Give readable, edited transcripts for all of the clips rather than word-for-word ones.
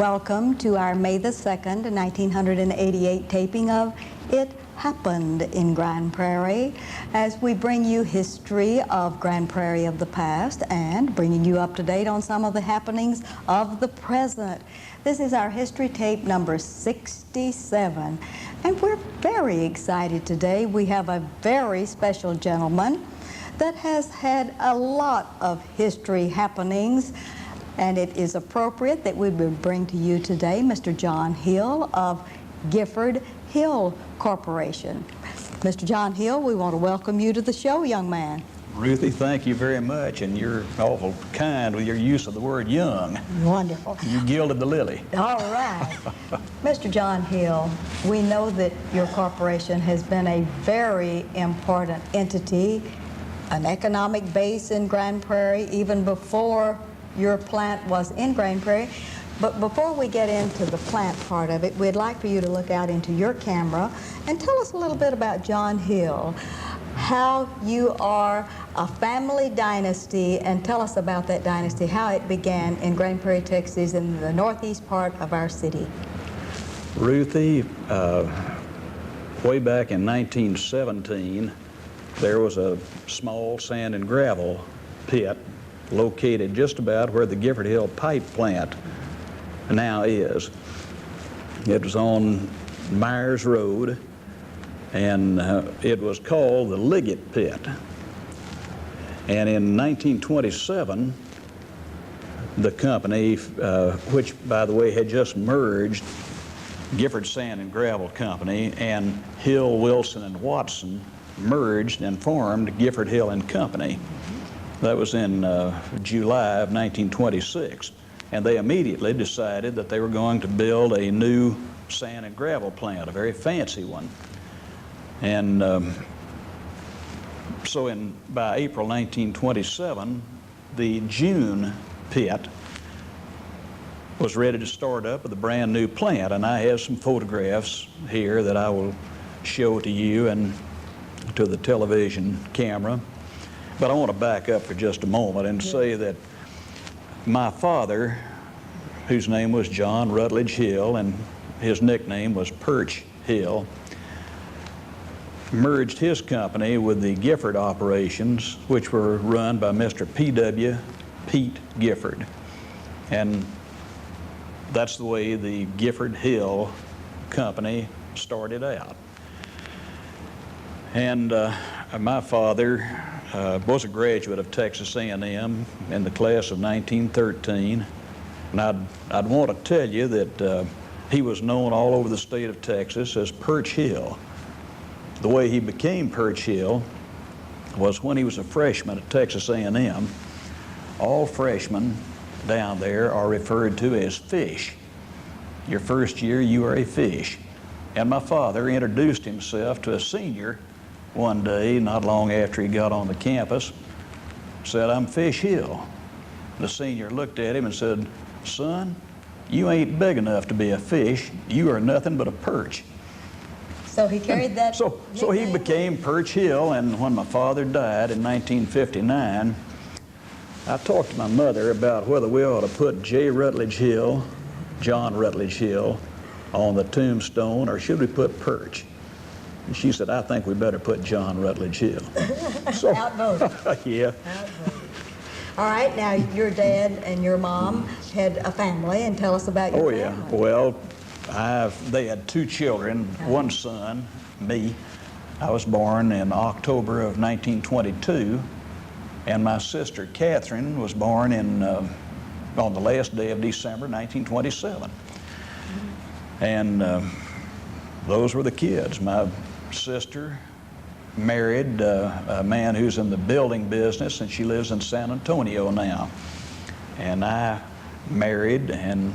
Welcome to our May the 2nd, 1988 taping of It Happened in Grand Prairie, as we bring you history of Grand Prairie of the past and bringing you up to date on some of the happenings of the present. This is our history tape number 67, and we're very excited today. We have a very special gentleman that has had a lot of history happenings, and it is appropriate that we would bring to you today Mr. John Hill of Gifford Hill Corporation. Mr. John Hill, we want to welcome you to the show, young man. Ruthie, thank you very much, and you're awful kind with your use of the word young. Wonderful. You gilded the lily. All right. Mr. John Hill, we know that your corporation has been a very important entity, an economic base in Grand Prairie, even before your plant was in Grand Prairie. But before we get into the plant part of it, we'd like for you to look out into your camera and tell us a little bit about John Hill, how you are a family dynasty, and tell us about that dynasty, how it began in Grand Prairie, Texas, in the northeast part of our city. Ruthie, way back in 1917, there was a small sand and gravel pit located just about where the Gifford Hill pipe plant now is. It was on Myers Road, and it was called the Liggett Pit. And in 1927, the company, which by the way had just merged, Gifford Sand and Gravel Company and Hill, Wilson, and Watson merged and formed Gifford Hill and Company. That was in July of 1926. And they immediately decided that they were going to build a new sand and gravel plant, a very fancy one. And so by April 1927, the June pit was ready to start up with a brand new plant. And I have some photographs here that I will show to you and to the television camera. But I want to back up for just a moment and say that my father, whose name was John Rutledge Hill, and his nickname was Perch Hill, merged his company with the Gifford operations, which were run by Mr. P.W. Pete Gifford. And that's the way the Gifford Hill Company started out. And my father was a graduate of Texas A&M in the class of 1913. And I'd want to tell you that he was known all over the state of Texas as Perch Hill. The way he became Perch Hill was when he was a freshman at Texas A&M. All freshmen down there are referred to as fish. Your first year, you are a fish. And my father introduced himself to a senior one day, not long after he got on the campus, said, "I'm Fish Hill." The senior looked at him and said, "Son, you ain't big enough to be a fish. You are nothing but a perch." So he carried that. So he became Perch Hill, and when my father died in 1959, I talked to my mother about whether we ought to put J. Rutledge Hill, John Rutledge Hill, on the tombstone, or should we put Perch? And she said, "I think we better put John Rutledge Hill." So, outvoted. Yeah. Outvoted. All right, now your dad and your mom had a family, and tell us about your family. Yeah. Well, they had two children, one son, me. I was born in October of 1922, and my sister Catherine was born on the last day of December 1927. And those were the kids. My sister married a man who's in the building business, and she lives in San Antonio now. And I married and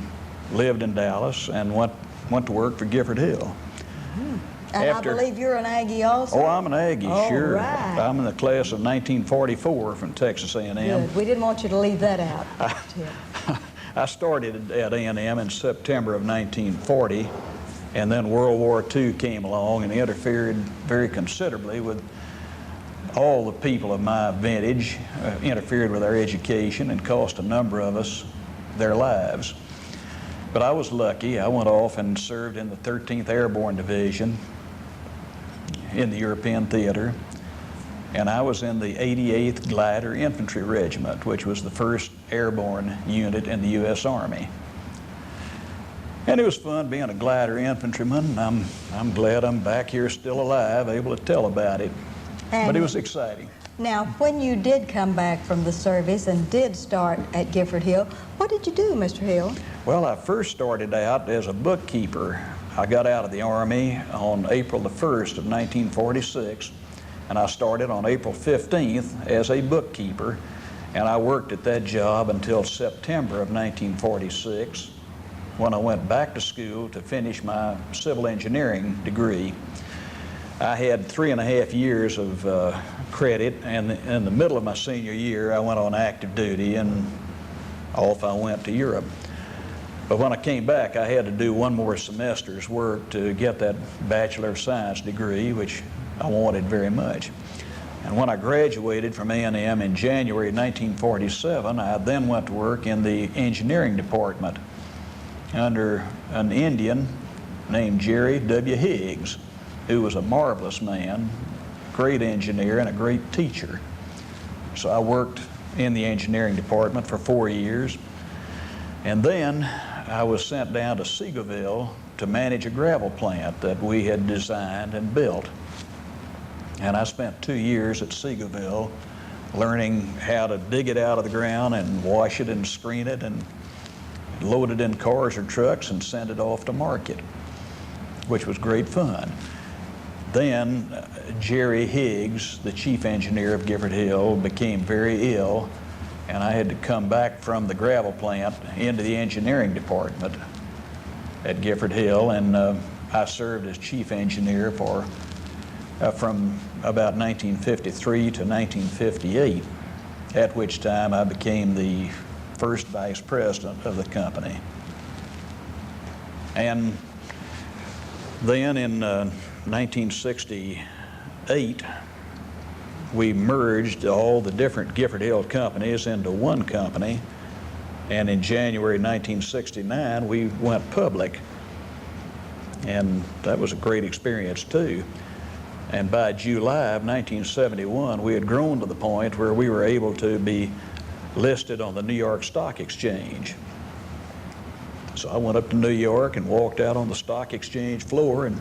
lived in Dallas and went to work for Gifford Hill. Mm-hmm. And I believe you're an Aggie also? Oh, I'm an Aggie, sure. Right. I'm in the class of 1944 from Texas A&M. Good. We didn't want you to leave that out. I started at A&M in September of 1940. And then World War II came along and interfered very considerably with all the people of my vintage, interfered with our education and cost a number of us their lives. But I was lucky. I went off and served in the 13th Airborne Division in the European Theater, and I was in the 88th Glider Infantry Regiment, which was the first airborne unit in the U.S. Army. And it was fun being a glider infantryman. I'm glad I'm back here still alive, able to tell about it. But it was exciting. Now, when you did come back from the service and did start at Gifford Hill, what did you do, Mr. Hill? Well, I first started out as a bookkeeper. I got out of the Army on April the 1st of 1946, and I started on April 15th as a bookkeeper, and I worked at that job until September of 1946, when I went back to school to finish my civil engineering degree. I had 3.5 years of credit, and in the middle of my senior year, I went on active duty, and off I went to Europe. But when I came back, I had to do one more semester's work to get that Bachelor of Science degree, which I wanted very much. And when I graduated from A&M in January 1947, I then went to work in the engineering department under an Indian named Jerry W. Higgs, who was a marvelous man, great engineer, and a great teacher. So I worked in the engineering department for 4 years, and then I was sent down to Seagoville to manage a gravel plant that we had designed and built. And I spent 2 years at Seagoville learning how to dig it out of the ground and wash it and screen it and load it in cars or trucks and send it off to market, which was great fun. Then Jerry Higgs, the chief engineer of Gifford Hill, became very ill, and I had to come back from the gravel plant into the engineering department at Gifford Hill, and I served as chief engineer for from about 1953 to 1958, at which time I became the first vice president of the company. And then in 1968, we merged all the different Gifford Hill companies into one company, and in January 1969 we went public, and that was a great experience too. And by July of 1971 we had grown to the point where we were able to be listed on the New York Stock Exchange. So I went up to New York and walked out on the stock exchange floor, and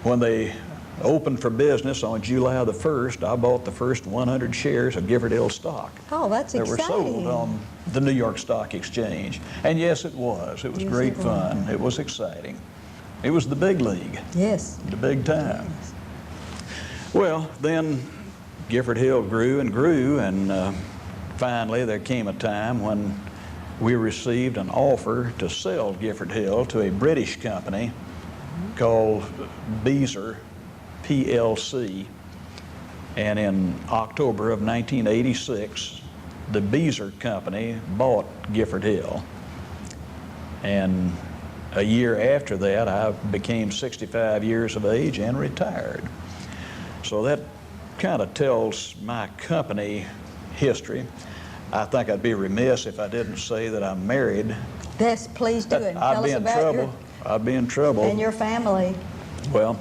when they opened for business on July the 1st, I bought the first 100 shares of Gifford Hill stock. Oh, that's exciting. That were sold on the New York Stock Exchange. And yes, it was. It was great fun. It was exciting. It was the big league. Yes. The big time. Yes. Well, then Gifford Hill grew, and finally there came a time when we received an offer to sell Gifford Hill to a British company called Beazer PLC, and in October of 1986 the Beazer company bought Gifford Hill, and a year after that I became 65 years of age and retired. So that kind of tells my company history. I think I'd be remiss if I didn't say that I'm married. Yes, please do it. Tell us about I'd be in trouble. And your family. Well,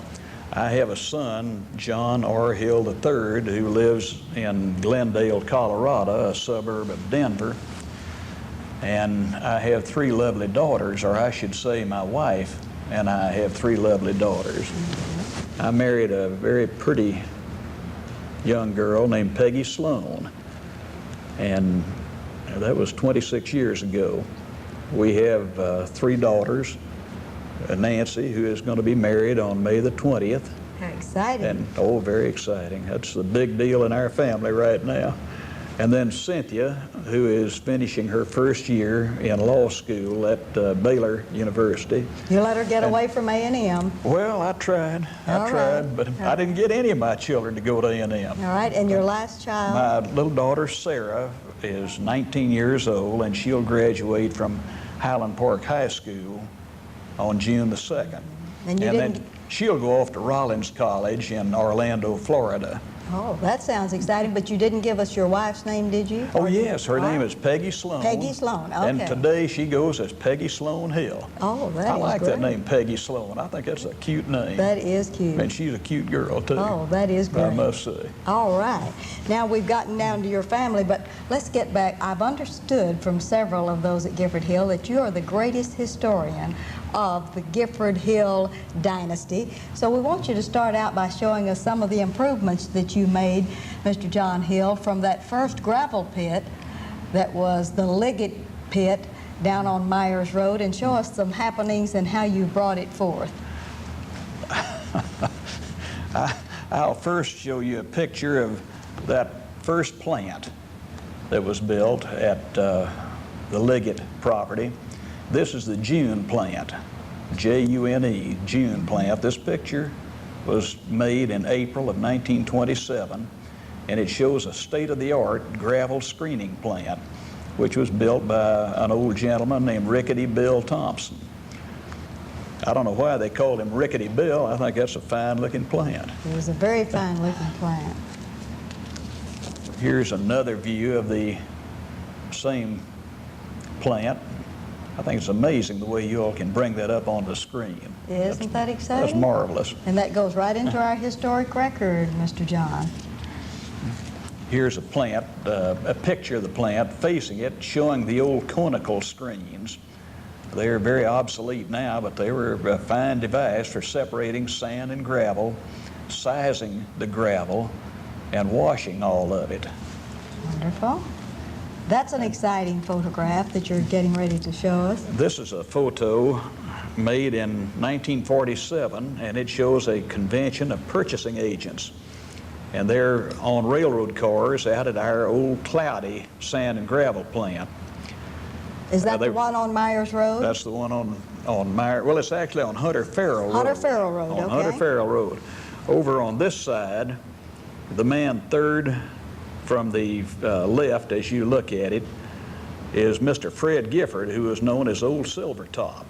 I have a son, John R. Hill III, who lives in Glendale, Colorado, a suburb of Denver. And I have 3 lovely daughters, or I should say my wife and I have 3 lovely daughters. Mm-hmm. I married a very pretty young girl named Peggy Sloan, and that was 26 years ago. We have 3 daughters. Nancy, who is going to be married on May the 20th. How exciting. And, oh, very exciting. That's the big deal in our family right now. And then Cynthia, who is finishing her first year in law school at Baylor University. You let her get away from A&M. Well, I tried, but I didn't get any of my children to go to A&M. All right, and your last child? My little daughter, Sarah, is 19 years old, and she'll graduate from Highland Park High School on June the 2nd. And then she'll go off to Rollins College in Orlando, Florida. Oh, that sounds exciting, but you didn't give us your wife's name, did you? Oh, yes, her name is Peggy Sloan. Peggy Sloan, okay. And today she goes as Peggy Sloan Hill. Oh, that is I like great. that name, Peggy Sloan. I think that's a cute name. That is cute. And she's a cute girl, too. Oh, that is great. I must say. All right. Now we've gotten down to your family, but let's get back. I've understood from several of those at Gifford Hill that you are the greatest historian of the Gifford Hill dynasty. So we want you to start out by showing us some of the improvements that you made, Mr. John Hill, from that first gravel pit that was the Liggett pit down on Myers Road, and show us some happenings and how you brought it forth. I'll first show you a picture of that first plant that was built at the Liggett property. This is the June plant, J-U-N-E, June plant. This picture was made in April of 1927, and it shows a state-of-the-art gravel screening plant, which was built by an old gentleman named Rickety Bill Thompson. I don't know why they called him Rickety Bill. I think that's a fine-looking plant. It was a very fine-looking plant. Here's another view of the same plant. I think it's amazing the way you all can bring that up on the screen. Isn't that exciting? That's marvelous. And that goes right into our historic record, Mr. John. Here's a plant, a picture of the plant facing it, showing the old conical screens. They're very obsolete now, but they were a fine device for separating sand and gravel, sizing the gravel, and washing all of it. Wonderful. That's an exciting photograph that you're getting ready to show us. This is a photo made in 1947, and it shows a convention of purchasing agents. And they're on railroad cars out at our old Cloudy sand and gravel plant. Is that the one on Myers Road? That's the one on Myers. Well, it's actually on Hunter Farrell Road. Hunter Farrell Road, on okay. Hunter Farrell Road. Over on this side, the man third from the left, as you look at it, is Mr. Fred Gifford, who is known as Old Silver Top.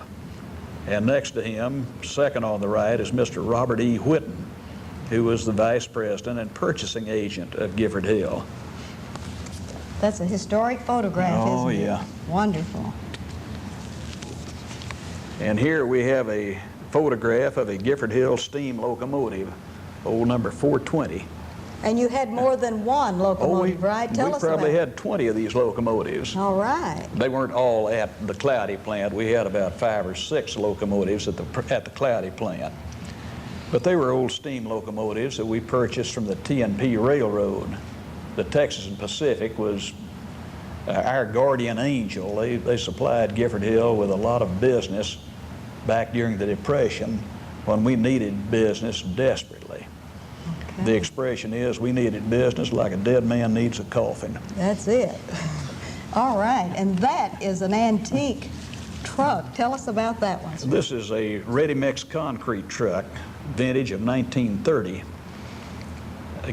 And next to him, second on the right, is Mr. Robert E. Whitten, who was the vice president and purchasing agent of Gifford Hill. That's a historic photograph, isn't it? Oh, yeah. Wonderful. And here we have a photograph of a Gifford Hill steam locomotive, old number 420. And you had more than one locomotive, right? Tell us we probably about had 20 of these locomotives. All right. They weren't all at the Cloudy plant. We had about 5 or 6 locomotives at the Cloudy plant. But they were old steam locomotives that we purchased from the T&P Railroad. The Texas and Pacific was our guardian angel. They supplied Gifford Hill with a lot of business back during the Depression when we needed business desperately. Okay. The expression is, we needed business like a dead man needs a coffin. That's it. All right. And that is an antique truck. Tell us about that one, sir. This is a ready-mix concrete truck, vintage of 1930.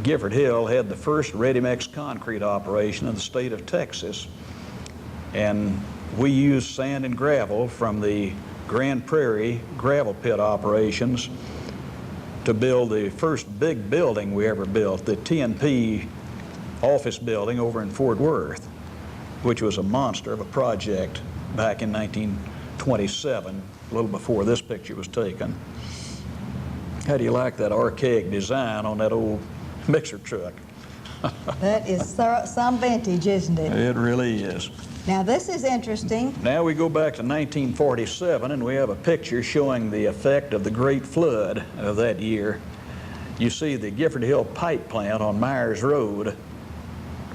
Gifford Hill had the first ready-mix concrete operation in the state of Texas, and we used sand and gravel from the Grand Prairie gravel pit operations to build the first big building we ever built, the T&P office building over in Fort Worth, which was a monster of a project back in 1927, a little before this picture was taken. How do you like that archaic design on that old mixer truck? That is some vintage, isn't it? It really is. Now, this is interesting. Now we go back to 1947, and we have a picture showing the effect of the Great Flood of that year. You see the Gifford Hill pipe plant on Myers Road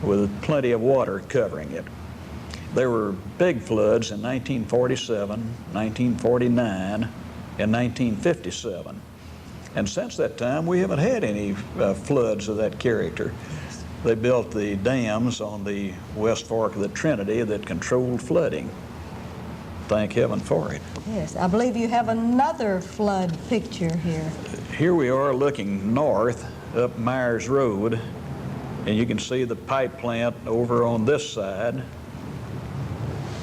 with plenty of water covering it. There were big floods in 1947, 1949, and 1957. And since that time, we haven't had any floods of that character. They built the dams on the West Fork of the Trinity that controlled flooding. Thank heaven for it. Yes, I believe you have another flood picture here. Here we are looking north up Myers Road, and you can see the pipe plant over on this side,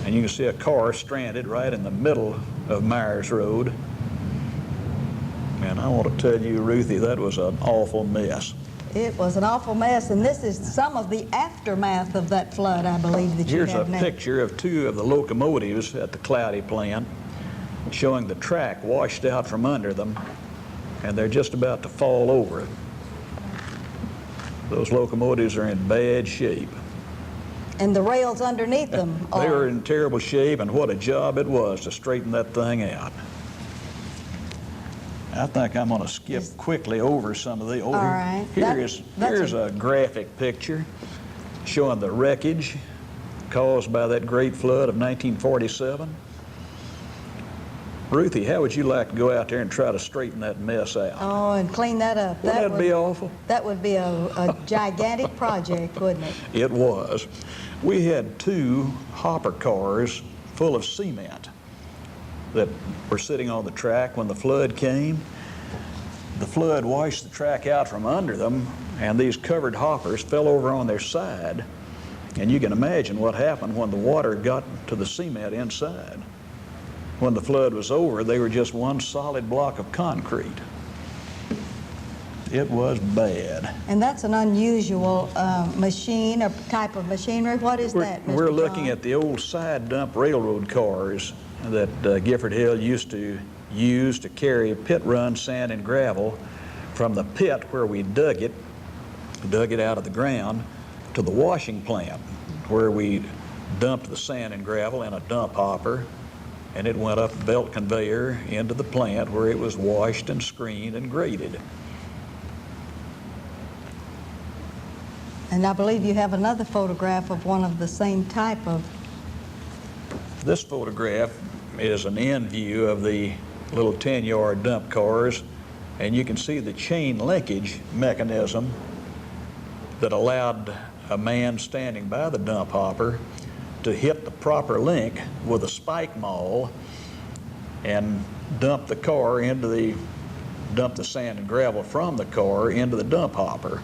and you can see a car stranded right in the middle of Myers Road. And I want to tell you, Ruthie, that was an awful mess. It was an awful mess, and this is some of the aftermath of that flood, I believe, that you Here's a have now. picture of two of the locomotives at the Cloudy plant showing the track washed out from under them, and they're just about to fall over it. Those locomotives are in bad shape. And the rails underneath them They are. were in terrible shape, and what a job it was to straighten that thing out. I think I'm going to skip quickly over some of the. All right. Here's a graphic picture showing the wreckage caused by that great flood of 1947. Ruthie, how would you like to go out there and try to straighten that mess out? Oh, and clean that up. Wouldn't that be awful? That would be a gigantic project, wouldn't it? It was. We had two hopper cars full of cement that were sitting on the track when the flood came. The flood washed the track out from under them, and these covered hoppers fell over on their side. And you can imagine what happened when the water got to the cement inside. When the flood was over, they were just one solid block of concrete. It was bad. And that's an unusual machine, or type of machinery. What is that, Mr. We're looking John? at the old side dump railroad cars that Gifford Hill used to use to carry pit run sand and gravel from the pit where we dug it out of the ground, to the washing plant where we dumped the sand and gravel in a dump hopper, and it went up a belt conveyor into the plant where it was washed and screened and graded. And I believe you have another photograph of one of the same type of. This photograph is an end view of the little 10-yard dump cars, and you can see the chain linkage mechanism that allowed a man standing by the dump hopper to hit the proper link with a spike maul and dump the sand and gravel from the car into the dump hopper.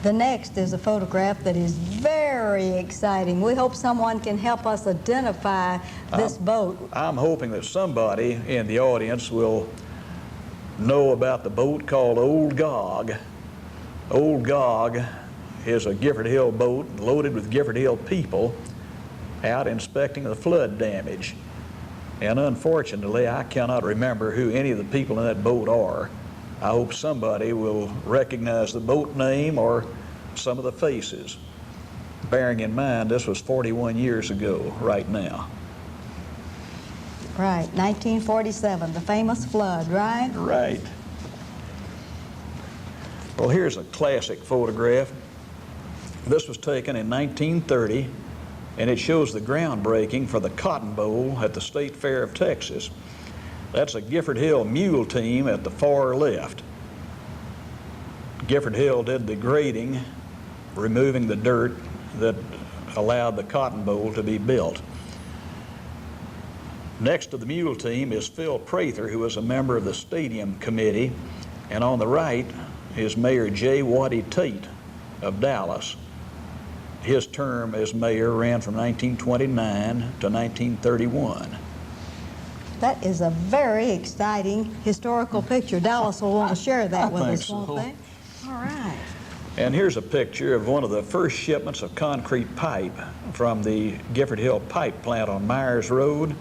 The next is a photograph that is very exciting. We hope someone can help us identify this boat. I'm hoping that somebody in the audience will know about the boat called Old Gog. Old Gog is a Gifford Hill boat loaded with Gifford Hill people out inspecting the flood damage. And unfortunately, I cannot remember who any of the people in that boat are. I hope somebody will recognize the boat name or some of the faces, bearing in mind this was 41 years ago right now. Right, 1947, the famous flood, right? Right. Well, here's a classic photograph. This was taken in 1930, and it shows the groundbreaking for the Cotton Bowl at the State Fair of Texas. That's a Gifford Hill mule team at the far left. Gifford Hill did the grading, removing the dirt that allowed the Cotton Bowl to be built. Next to the mule team is Phil Prather, who was a member of the stadium committee, and on the right is Mayor J. Waddy Tate of Dallas. His term as mayor ran from 1929 to 1931. That is a very exciting historical picture. Dallas will want to share that with us, won't they? All right. And here's a picture of one of the first shipments of concrete pipe from the Gifford Hill pipe plant on Myers Road.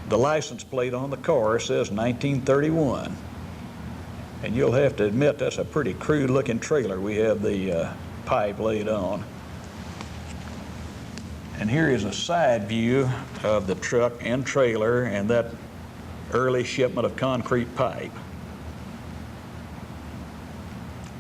The license plate on the car says 1931. And you'll have to admit that's a pretty crude looking trailer we have the pipe laid on. And here is a side view of the truck and trailer and that early shipment of concrete pipe.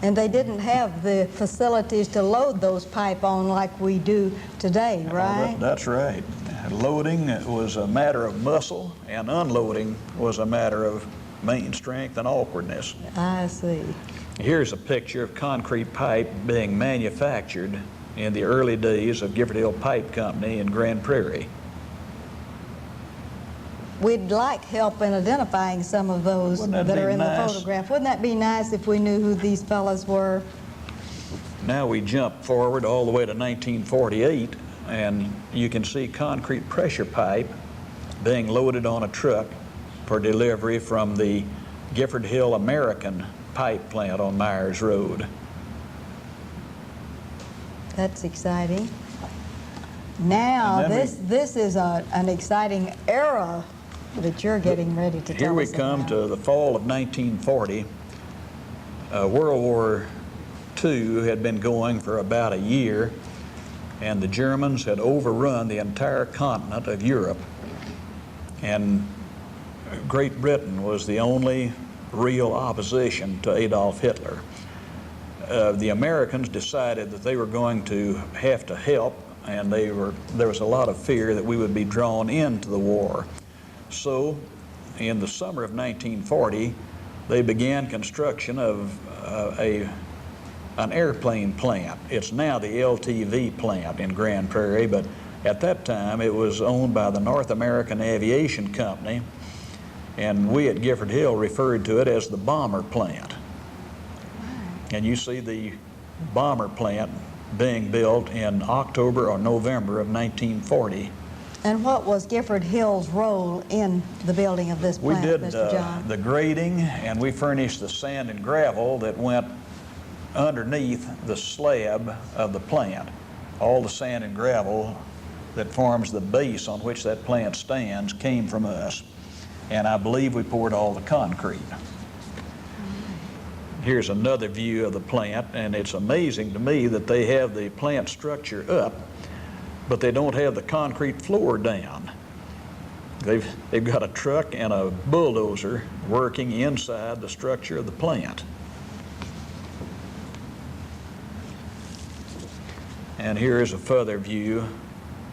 And they didn't have the facilities to load those pipe on like we do today, right? That's right. Loading was a matter of muscle, and unloading was a matter of main strength and awkwardness. I see. Here's a picture of concrete pipe being manufactured in the early days of Gifford Hill Pipe Company in Grand Prairie. We'd like help in identifying some of those that are in the photograph. Wouldn't that be nice if we knew who these fellas were? Now we jump forward all the way to 1948, and you can see concrete pressure pipe being loaded on a truck for delivery from the Gifford Hill American pipe plant on Myers Road. That's exciting. Now, this is an exciting era that you're getting ready to tell us Here we come about. to the fall of 1940. World War II had been going for about a year, and the Germans had overrun the entire continent of Europe, and Great Britain was the only real opposition to Adolf Hitler. The Americans decided that they were going to have to help, and there was a lot of fear that we would be drawn into the war. So, in the summer of 1940, they began construction of an airplane plant. It's now the LTV plant in Grand Prairie, but at that time it was owned by the North American Aviation Company, and we at Gifford Hill referred to it as the bomber plant. And you see the bomber plant being built in October or November of 1940. And what was Gifford Hill's role in the building of this plant, We did Mr. John? the grading, and we furnished the sand and gravel that went underneath the slab of the plant. All the sand and gravel that forms the base on which that plant stands came from us. And I believe we poured all the concrete. Here's another view of the plant, and it's amazing to me that they have the plant structure up, but they don't have the concrete floor down. They've got a truck and a bulldozer working inside the structure of the plant. And here is a further view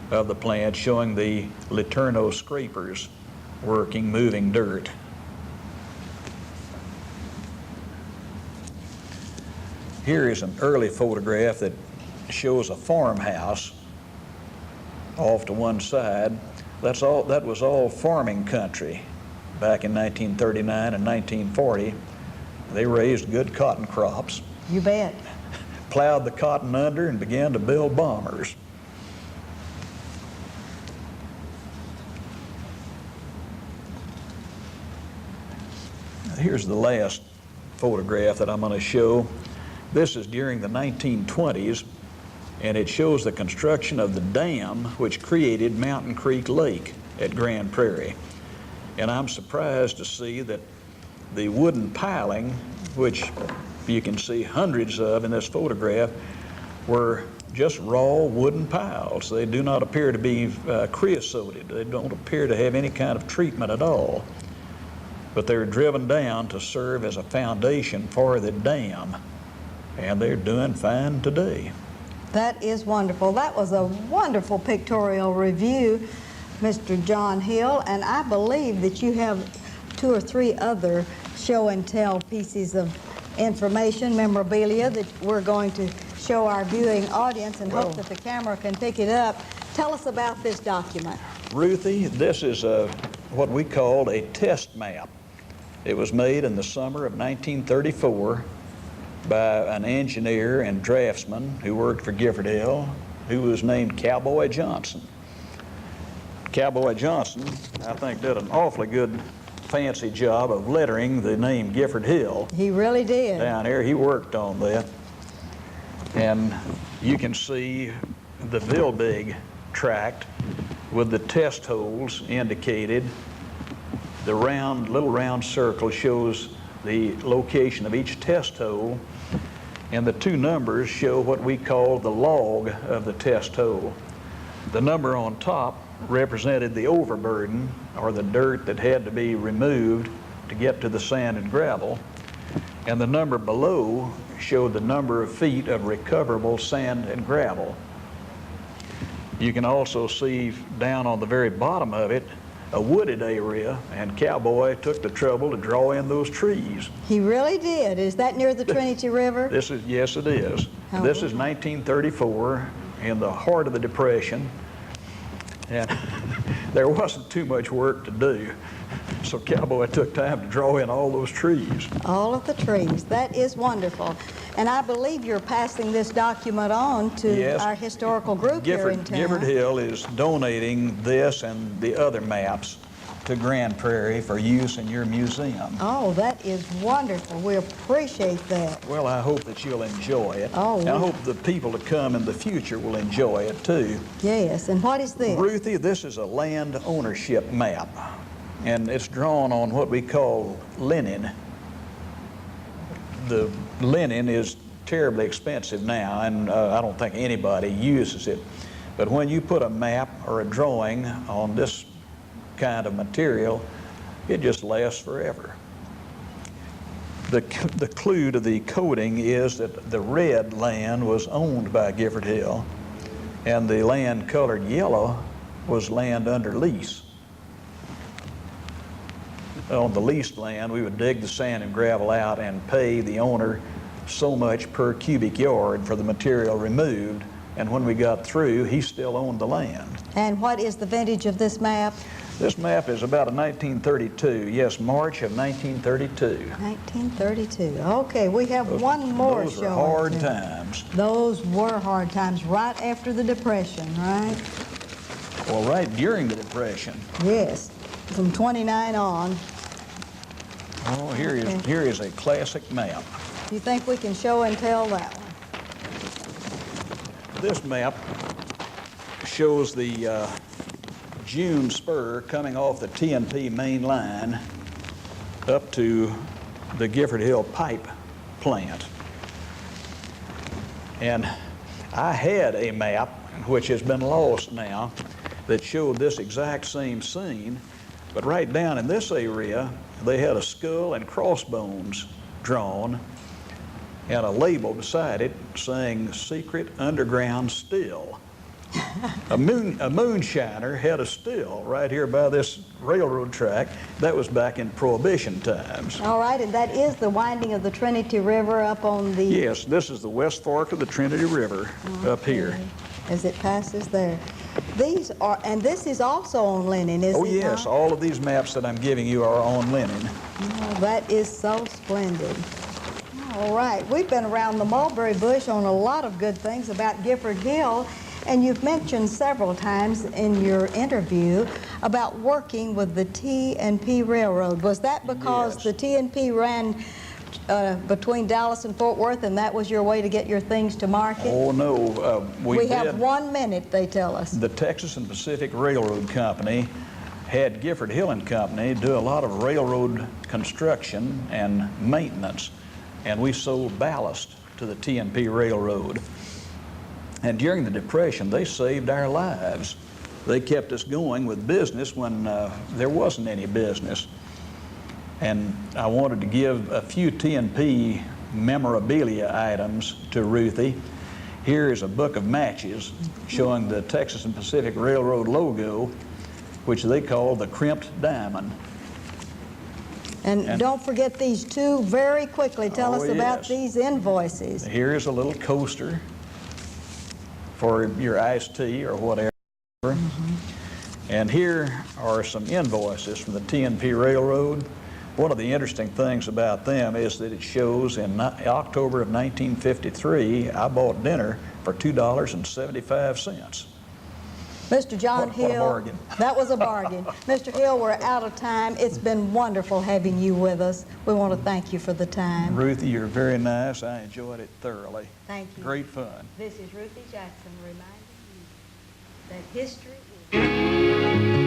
of the plant showing the Letourneau scrapers working, moving dirt. Here is an early photograph that shows a farmhouse off to one side. That was all farming country back in 1939 and 1940. They raised good cotton crops. You bet. Plowed the cotton under and began to build bombers. Here's the last photograph that I'm going to show. This is during the 1920s, and it shows the construction of the dam which created Mountain Creek Lake at Grand Prairie. And I'm surprised to see that the wooden piling, which you can see hundreds of in this photograph, were just raw wooden piles. They do not appear to be creosoted. They don't appear to have any kind of treatment at all. But they're driven down to serve as a foundation for the dam, and they're doing fine today. That is wonderful. That was a wonderful pictorial review, Mr. John Hill, and I believe that you have 2 or 3 other show and tell pieces of information, memorabilia that we're going to show our viewing audience and hope that the camera can pick it up. Tell us about this document. Ruthie, this is what we called a test map. It was made in the summer of 1934 by an engineer and draftsman who worked for Gifford Hill, who was named Cowboy Johnson. Cowboy Johnson, I think, did an awfully good, fancy job of lettering the name Gifford Hill. He really did. Down here, he worked on that. And you can see the Vilbig tract with the test holes indicated. The little round circle shows the location of each test hole, and the 2 numbers show what we call the log of the test hole. The number on top represented the overburden, or the dirt that had to be removed to get to the sand and gravel, and the number below showed the number of feet of recoverable sand and gravel. You can also see down on the very bottom of it a wooded area, and Cowboy took the trouble to draw in those trees. He really did. Is that near the Trinity River? Yes, it is. Oh. This is 1934, in the heart of the Depression, and there wasn't too much work to do, so Cowboy took time to draw in all those trees. All of the trees. That is wonderful. And I believe you're passing this document on to our historical group here in town. Gifford Hill is donating this and the other maps to Grand Prairie for use in your museum. Oh, that is wonderful. We appreciate that. Well, I hope that you'll enjoy it. Oh, and I hope the people to come in the future will enjoy it too. Yes, and what is this? Ruthie, this is a land ownership map, and it's drawn on what we call linen. The linen is terribly expensive now, and I don't think anybody uses it. But when you put a map or a drawing on this kind of material, it just lasts forever. The clue to the coding is that the red land was owned by Gifford Hill, and the land colored yellow was land under lease. On the leased land, we would dig the sand and gravel out and pay the owner so much per cubic yard for the material removed, and when we got through, he still owned the land. And what is the vintage of this map? This map is about a 1932, yes, March of 1932. 1932. Okay, we have one more Those show. were hard times. Those were hard times, right after the Depression, right? Well, right during the Depression. Yes, from 29 on. Oh, here is a classic map. Do you think we can show and tell that one? This map shows the June spur coming off the T&P main line up to the Gifford Hill pipe plant. And I had a map, which has been lost now, that showed this exact same scene, but right down in this area, they had a skull and crossbones drawn and a label beside it saying "Secret Underground Still." A moonshiner had a still right here by this railroad track. That was back in Prohibition times. All right, and that is the winding of the Trinity River up on the... Yes, this is the West Fork of the Trinity River up here. As it passes there. These are, and this is also on linen, isn't it? Oh yes, all of these maps that I'm giving you are on linen. Oh, that is so splendid. All right, we've been around the mulberry bush on a lot of good things about Gifford Hill, and you've mentioned several times in your interview about working with the T&P Railroad. Was that because Yes. the T&P ran between Dallas and Fort Worth, and that was your way to get your things to market? Oh no, We have 1 minute, they tell us. The Texas and Pacific Railroad Company had Gifford Hill and Company do a lot of railroad construction and maintenance, and we sold ballast to the T&P Railroad. And during the Depression, they saved our lives. They kept us going with business when there wasn't any business. And I wanted to give a few T&P memorabilia items to Ruthie. Here is a book of matches showing the Texas and Pacific Railroad logo, which they call the crimped diamond. And don't forget these two very quickly. Tell us about yes. these invoices. Here is a little coaster for your iced tea or whatever. And here are some invoices from the T&P Railroad. One of the interesting things about them is that it shows in October of 1953, I bought dinner for $2.75. Mr. John What a Hill, bargain. that was a bargain. Mr. Hill, we're out of time. It's been wonderful having you with us. We want to thank you for the time. Ruthie, you're very nice. I enjoyed it thoroughly. Thank you. Great fun. This is Ruthie Jackson reminding you that history is...